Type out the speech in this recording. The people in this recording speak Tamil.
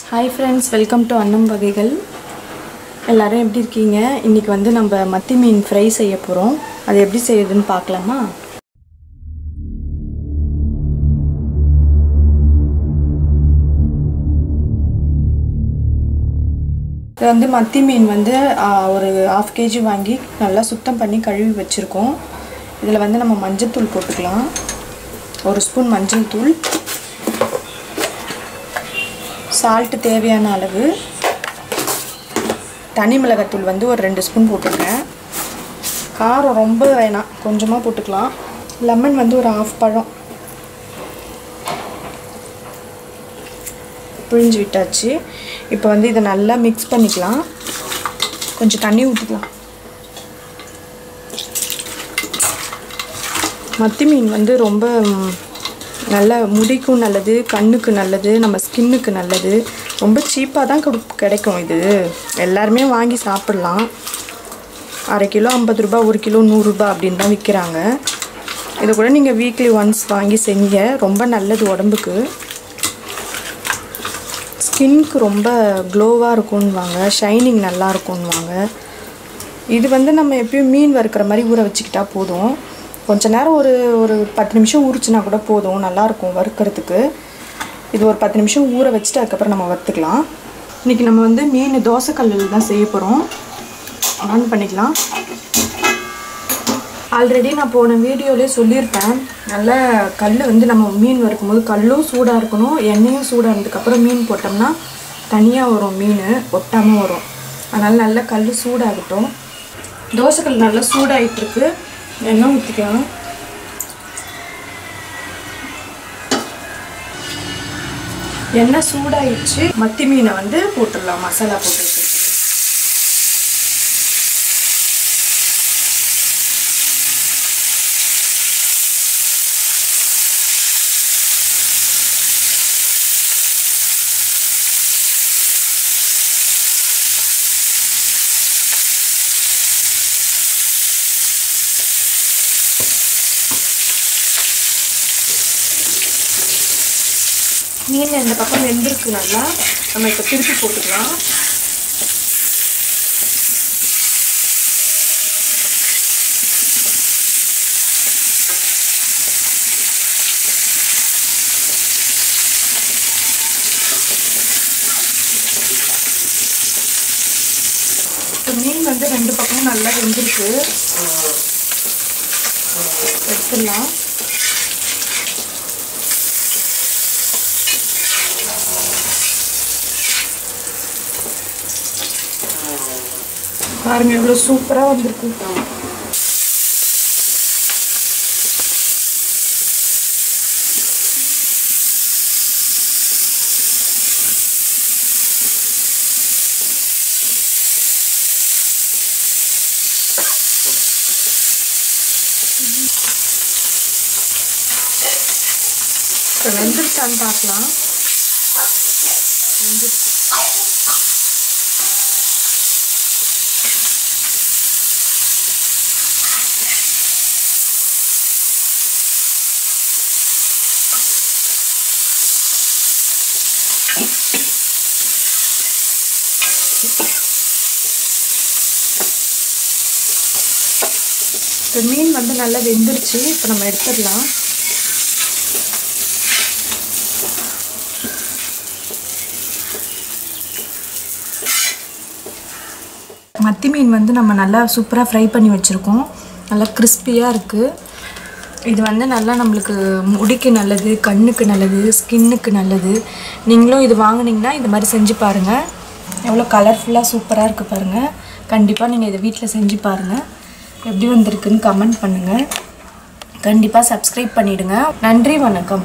Hi friends, welcome to Annam Vagaigal. எல்லாரும் எப்படி இருக்கீங்க? இன்னைக்கு வந்து நம்ம மத்தி மீன் ஃப்ரை செய்ய போறோம். அது எப்படி செய்யறதுன்னு பார்க்கலாமா? இது வந்து மத்தி மீன் வந்து ஒரு 1/2 kg வாங்கி நல்லா சுத்தம் பண்ணி கழுவி வச்சிருக்கோம். இதுல வந்து நம்ம மஞ்சள் தூள் போட்டுக்கலாம். 1 ஸ்பூன் மஞ்சள் தூள். சால்ட் தேவையான அளவு. தனி மிளகாய் தூள் வந்து ஒரு 2 ஸ்பூன் போட்டுருக்கேன். காரம் ரொம்ப வேணாம், கொஞ்சமாக போட்டுக்கலாம். லெமன் வந்து ஒரு 1/2 பழம் பிழிஞ்சு விட்டாச்சு. இப்போ வந்து இதை நல்லா மிக்ஸ் பண்ணிக்கலாம். கொஞ்சம் தண்ணி ஊற்றிக்கலாம். மத்தி மீன் வந்து ரொம்ப நல்ல முடிக்கும் நல்லது, கண்ணுக்கு நல்லது, நம்ம ஸ்கின்னுக்கு நல்லது. ரொம்ப சீப்பாக தான் கிடைக்கும். இது எல்லாருமே வாங்கி சாப்பிட்லாம். 1/2 கிலோ 50 ரூபா, 1 கிலோ 100 ரூபா அப்படின்னு தான் விற்கிறாங்க. இதை கூட நீங்கள் வீக்லி ஒன்ஸ் வாங்கி செஞ்ச ரொம்ப நல்லது உடம்புக்கு. ஸ்கின்னுக்கு ரொம்ப க்ளோவாக இருக்கும்னுவாங்க, ஷைனிங் நல்லா இருக்கும்னுவாங்க. இது வந்து நம்ம எப்பயும் மீன் வறுக்கிற மாதிரி ஊற வச்சுக்கிட்டா போதும். கொஞ்ச நேரம் ஒரு 10 நிமிஷம் ஊறிச்சுனா கூட போதும், நல்லாயிருக்கும் வறுக்கிறதுக்கு. இது ஒரு 10 நிமிஷம் ஊற வச்சுட்டு அதுக்கப்புறம் நம்ம வறுத்துக்கலாம். இன்றைக்கி நம்ம வந்து மீன் தோசைக்கல்லில் தான் செய்ய போகிறோம். ஆன் பண்ணிக்கலாம். ஆல்ரெடி நான் போன வீடியோவிலே சொல்லியிருப்பேன், நல்லா கல் வந்து நம்ம மீன் வறுக்கும்போது கல்லும் சூடாக இருக்கணும், எண்ணெயும் சூடாக இருந்ததுக்கப்புறம் மீன் போட்டோம்னா தனியாக வரும், மீன் ஒட்டாமல் வரும். அதனால் நல்லா கல் சூடாகட்டும். தோசைக்கல் நல்லா சூடாகிட்டுருக்கு. எண்ணெய் ஊற்றிக்கலாம். எண்ணெய் சூடாயிடுச்சு. மத்தி மீனை வந்து போட்டுடலாம். மசாலா போட்டு மீன் இந்த பக்கம் வெந்திருக்கு நல்லா. நம்ம இப்போ திருப்பி போட்டுக்கலாம். இப்போ மீன் வந்து 2 பக்கமும் நல்லா வெந்திருக்கு. எடுத்துடலாம். பாருங்க எவ்வளோ சூப்பராக வந்திருக்கு. இப்போ வெந்துருச்சான்னு பார்க்கலாம். வெந்துருச்சு. இப்போ மீன் வந்து நல்லா வெந்துருச்சு. இப்போ நம்ம எடுத்துடலாம். மத்தி மீன் வந்து நம்ம நல்லா சூப்பராக ஃப்ரை பண்ணி வச்சுருக்கோம். நல்லா கிறிஸ்பியாக இருக்குது. இது வந்து நல்லா நம்மளுக்கு முடிக்கு நல்லது, கண்ணுக்கு நல்லது, ஸ்கின்னுக்கு நல்லது. நீங்களும் இது வாங்கினீங்கன்னா இந்த மாதிரி செஞ்சு பாருங்கள். எவ்வளோ கலர்ஃபுல்லாக சூப்பராக இருக்குது பாருங்கள். கண்டிப்பாக நீங்கள் இதை வீட்டில் செஞ்சு பாருங்கள். எப்படி வந்திருக்குன்னு கமெண்ட் பண்ணுங்கள். கண்டிப்பாக சப்ஸ்கிரைப் பண்ணிவிடுங்க. நன்றி, வணக்கம்.